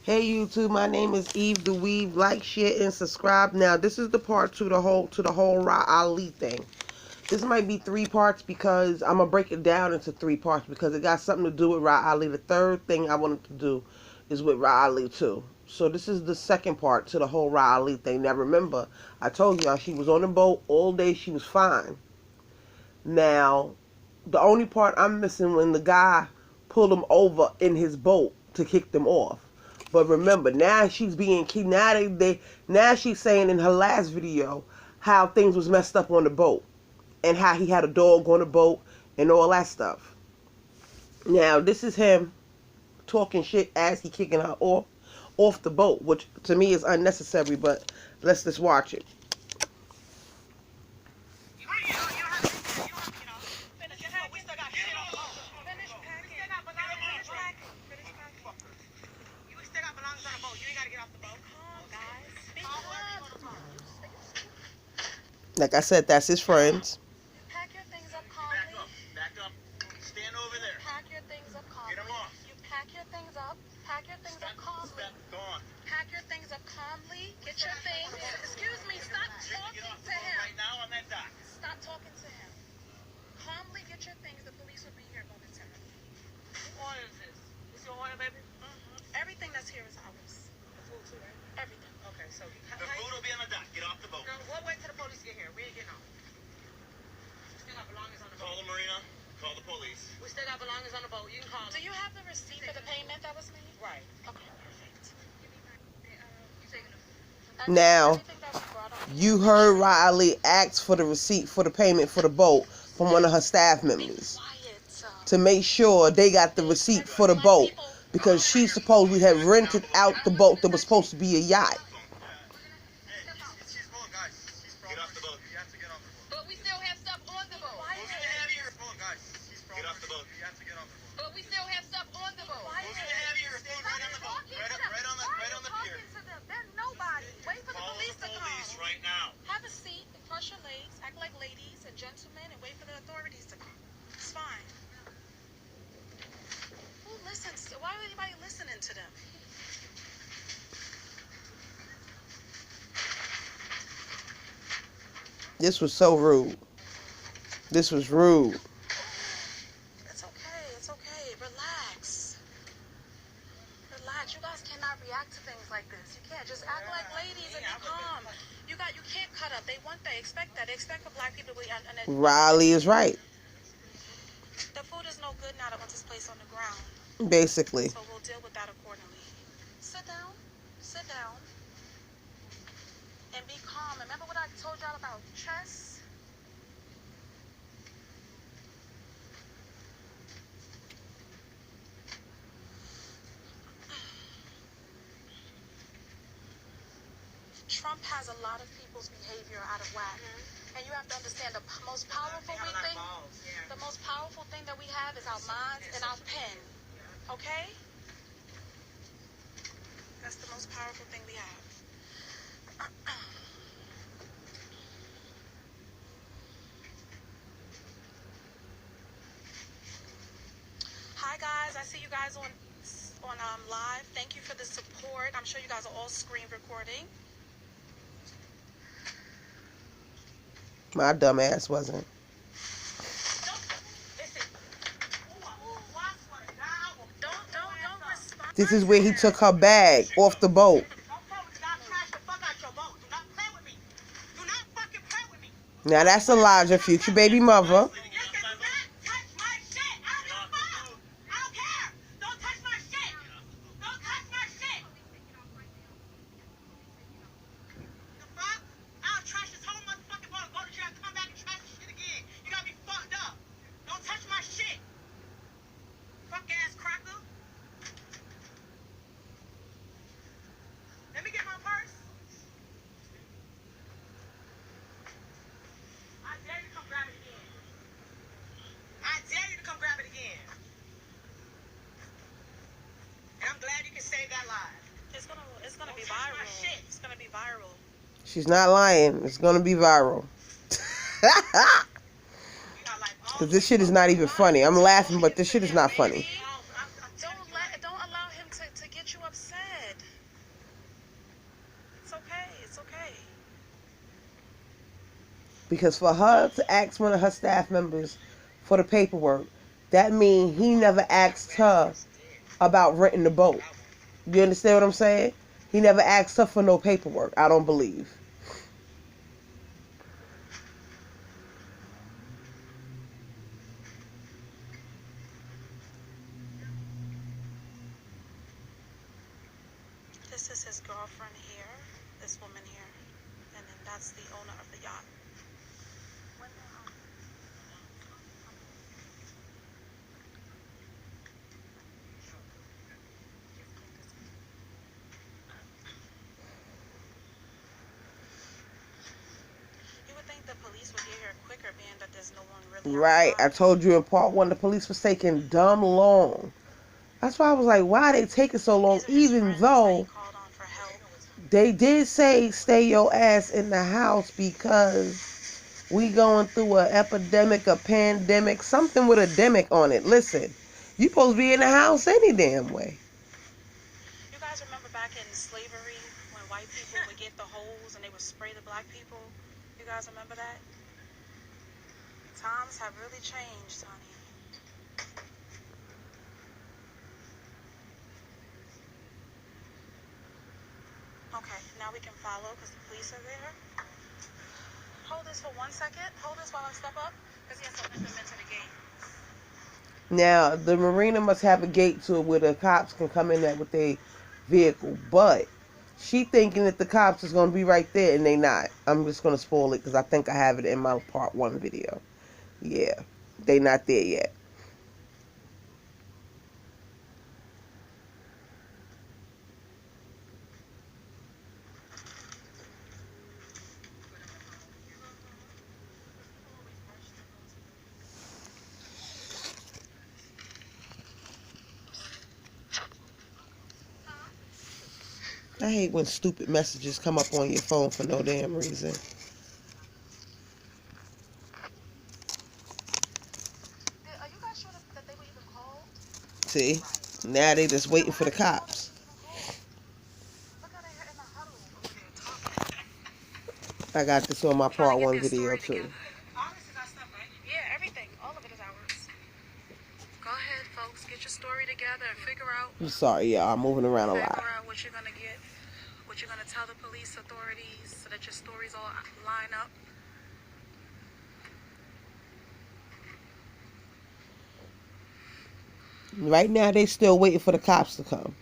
Hey YouTube, my name is Eve the Weave. Like, share, and subscribe. Now, this is the part two to the whole Rah Ali thing. This might be three parts because I'm gonna break it down into three parts because it got something to do with Rah Ali. The third thing I wanted to do is with Rah Ali too. So this is the second part to the whole Rah Ali thing. Now remember, I told y'all she was on the boat all day. She was fine. Now, the only part I'm missing when the guy pulled him over in his boat to kick them off. But remember, now she's being now she's saying in her last video how things was messed up on the boat and how he had a dog on the boat and all that stuff. Now this is him talking shit as he kicking her off the boat, which to me is unnecessary. But let's just watch it. Like I said, that's his friends. Pack your things up calmly. Back up. Stand over there. Pack your things up calmly. Get him off. You pack your things up. Pack your things up calmly. Go on. Pack your things up calmly. Get your things. Excuse me. Stop talking to him. Right now on that dock. Stop talking to him. Calmly get your things. The police will be here momentarily. What is this? This your order, baby? Everything that's here is ours. The food too, right? Everything. Okay, so the food will be on the dock. Get off the boat. No, we'll wait till the police get here. We ain't getting off. We still got belongings on the Call boat. the marina. Call the police. We still got belongings on the boat. You can call them. Do you have the receipt for the payment that was made? Right. Okay, perfect. Now, you heard Rah Ali ask for the receipt for the payment for the boat from one of her staff members to make sure they got the receipt for the boat because she supposedly had rented out the boat that was supposed to be a yacht. She's full, guys. Get off the boat. You have to get off the boat. But we still have stuff on the boat. She's full, guys. Get off the boat. You have to get off the boat. But we still have stuff on the boat. Who's gonna have your phone right on the boat? Right on the pier. There's nobody. Wait for the Call police the to police come. right now. Have a seat, cross your legs, act like ladies and gentlemen, and wait for the authorities to come. It's fine. Who listens? Why would anybody listening to them? This was so rude. This was rude. It's okay. It's okay. Relax. Relax. You guys cannot react to things like this. You can't. Just act like ladies and be calm. You can't cut up. They want that. Expect that. They expect for black people to be Rah Ali is right. The food is no good now that once it's placed on the ground. Basically. So we'll deal with that accordingly. Sit down. Sit down. And be calm. Remember what I told y'all about chess? Trump has a lot of people's behavior out of whack. And you have to understand the most powerful the most powerful thing that we have is our minds and our pen. Okay? That's the most powerful thing we have. Hi guys, I see you guys on live. Thank you for the support. I'm sure you guys are all screen recording. My dumb ass wasn't. Don't respond. This is where he took her bag off the boat. Now that's Elijah, future baby mother. It's gonna be viral. It's gonna be viral. She's not lying. It's gonna be viral. Cause this shit is not even funny. I'm laughing, but this shit is not funny. Don't allow him to get you upset. Because for her to ask one of her staff members for the paperwork, that means he never asked her about renting the boat. You understand what I'm saying? He never asked her for no paperwork, I don't believe. This is his girlfriend here, this woman here, and then that's the owner of the yacht. You would think the police would get here quicker, being that there's no one really Right. I outside. told you in part 1 the police was taking dumb long. That's why I was like, why are they taking so long? These are his Even friends that he though called on for help. they did say stay your ass in the house because we going through a epidemic, a pandemic, something with a demic on it. Listen, you supposed to be in the house any damn way. You guys remember back in slavery when white people would get the holes and they would spray the black people? You guys remember that? Times have really changed, honey. Okay, now we can follow because the police are there. Hold this for 1 second. Hold this while I step up because he has to let them into the gate. Now, the marina must have a gate to it where the cops can come in there with their vehicle, but she thinking that the cops is going to be right there, and they not. I'm just going to spoil it because I think I have it in my part 1 video. Yeah, they not there yet. I hate when stupid messages come up on your phone for no damn reason. Are you guys sure that they were even called? See? Now they just waiting for the cops. Look how they're in the huddle over there talking. I got this on my Trying part to get 1 their video story too. together. All this is our stuff, right? Yeah, everything. All of it is ours. Go ahead, folks. Get your story together and figure out I'm sorry, y'all. I'm moving around a lot. what you're gonna get, what you're gonna tell the police authorities so that your stories all line up. Right now, they still waiting for the cops to come.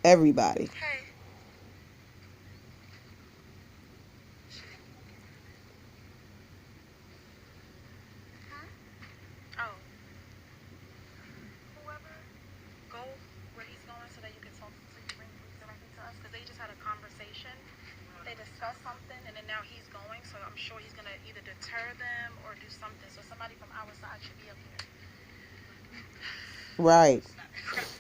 Everybody. Hey. Huh? Oh. Whoever, go where he's going so that you can talk so you bring police directly to us because they just had a conversation. They discussed something and then now he's going, so I'm sure he's gonna either deter them or do something. So somebody from our side should be up here. Right.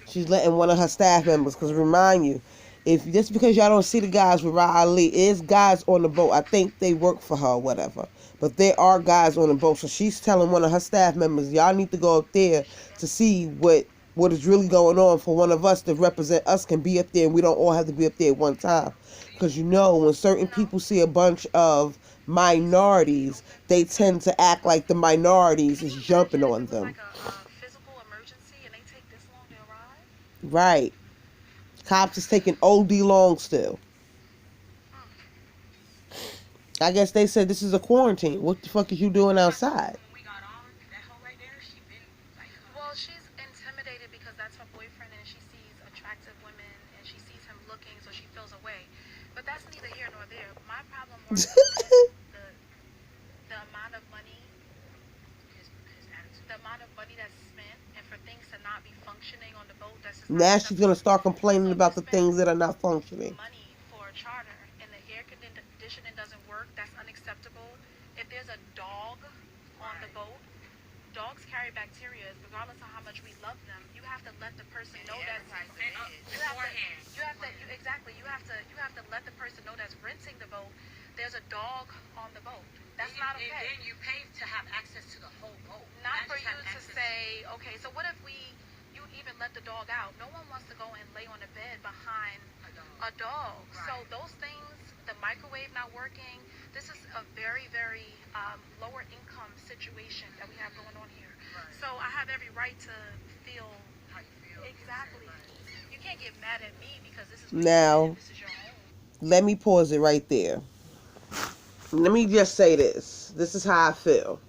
She's letting one of her staff members, because remind you, if just because y'all don't see the guys with Rah Ali, is guys on the boat. I think they work for her or whatever. But there are guys on the boat. So she's telling one of her staff members, y'all need to go up there to see what is really going on for one of us to represent us can be up there and we don't all have to be up there at one time. Because you know, when certain people see a bunch of minorities, they tend to act like the minorities is jumping on them. Like a physical emergency and they take this long to arrive? Right. Cops is taking OD long still. I guess they said this is a quarantine. What the fuck is you doing outside? Well, she's intimidated because that's her boyfriend and she sees attractive women and she sees him looking, so she feels away. But that's neither here nor there. My problem was the amount of money, the amount of money that's spent, and for things to not be functioning on the boat. That's just Now she's gonna start complaining about the things that are not functioning. money for a charter and the air conditioning doesn't work. That's unacceptable. If there's a dog on the boat, dogs carry bacteria regardless of how much we love them. You have to let the person know that you have to let the person know that's renting the boat there's a dog on the boat. That's not okay. And then you pay to have access to the whole boat. Not for you to say, okay, so what if you even let the dog out? No one wants to go and lay on a bed behind a dog. So those things, the microwave not working, this is a very, very lower income situation that we have going on here. So I have every right to feel how you feel. Exactly. You can't get mad at me because this is what you Now, did. This is your home. let me pause it right there. Let me just say this. This is how I feel.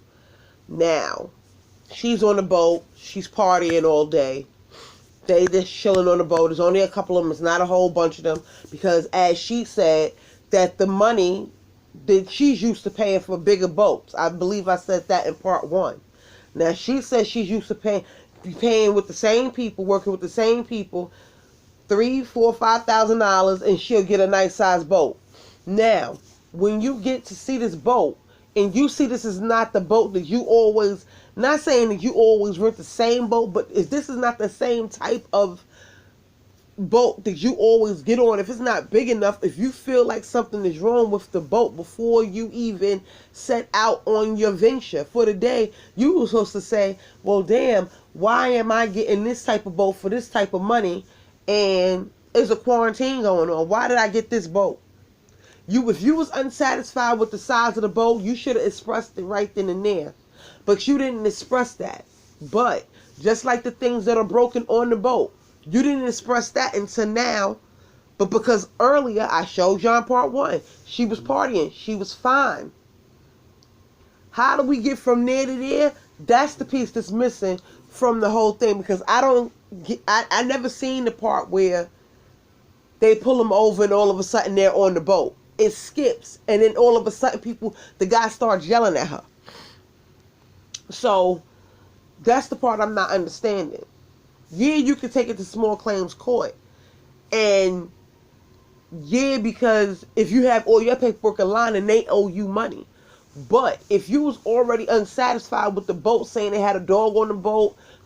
Now, she's on the boat. She's partying all day. They just chilling on the boat. There's only a couple of them. It's not a whole bunch of them. Because as she said, that the money that she's used to paying for bigger boats. I believe I said that in part 1. Now, she says she's used to paying with the same people, working with the same people, $3, $4, $5,000, and she'll get a nice size boat. Now, when you get to see this boat, and you see this is not the boat that you always, not saying that you always rent the same boat, but if this is not the same type of boat that you always get on, if it's not big enough, if you feel like something is wrong with the boat before you even set out on your venture for the day, you were supposed to say, well, damn, why am I getting this type of boat for this type of money, and there's a quarantine going on? Why did I get this boat? If you was unsatisfied with the size of the boat, you should have expressed it right then and there. But you didn't express that. But just like the things that are broken on the boat, you didn't express that until now. But because earlier I showed you on part 1, she was partying, she was fine. How do we get from there to there? That's the piece that's missing from the whole thing, because I never seen the part where they pull them over and all of a sudden they're on the boat. It skips, and then all of a sudden the guy starts yelling at her. So that's the part I'm not understanding. Yeah, you can take it to small claims court, and yeah, because if you have all your paperwork aligned and they owe you money. But if you was already unsatisfied with the boat, saying they had a dog on the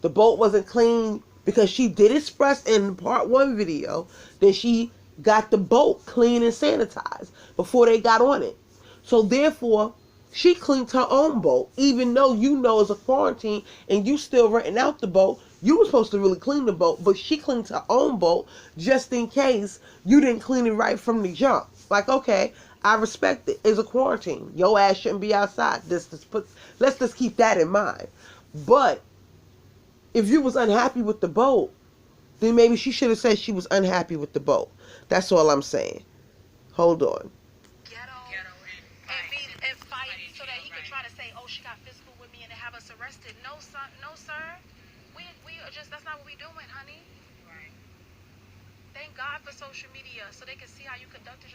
boat wasn't clean, because she did express in part 1 video that she got the boat clean and sanitized before they got on it. So therefore, she cleaned her own boat, even though you know it's a quarantine and you still renting out the boat. You were supposed to really clean the boat, but she cleaned her own boat just in case you didn't clean it right from the jump. Like, okay, I respect it. It's a quarantine. Your ass shouldn't be outside. Let's just keep that in mind. But if you was unhappy with the boat, then maybe she should have said she was unhappy with the boat. That's all I'm saying. Hold on. And fight so that he could try to say, oh, she got physical with me and they have us arrested. No, son, no, sir. We are just, that's not what we doing, honey. Right. Thank God for social media so they can see how you conducted yourself.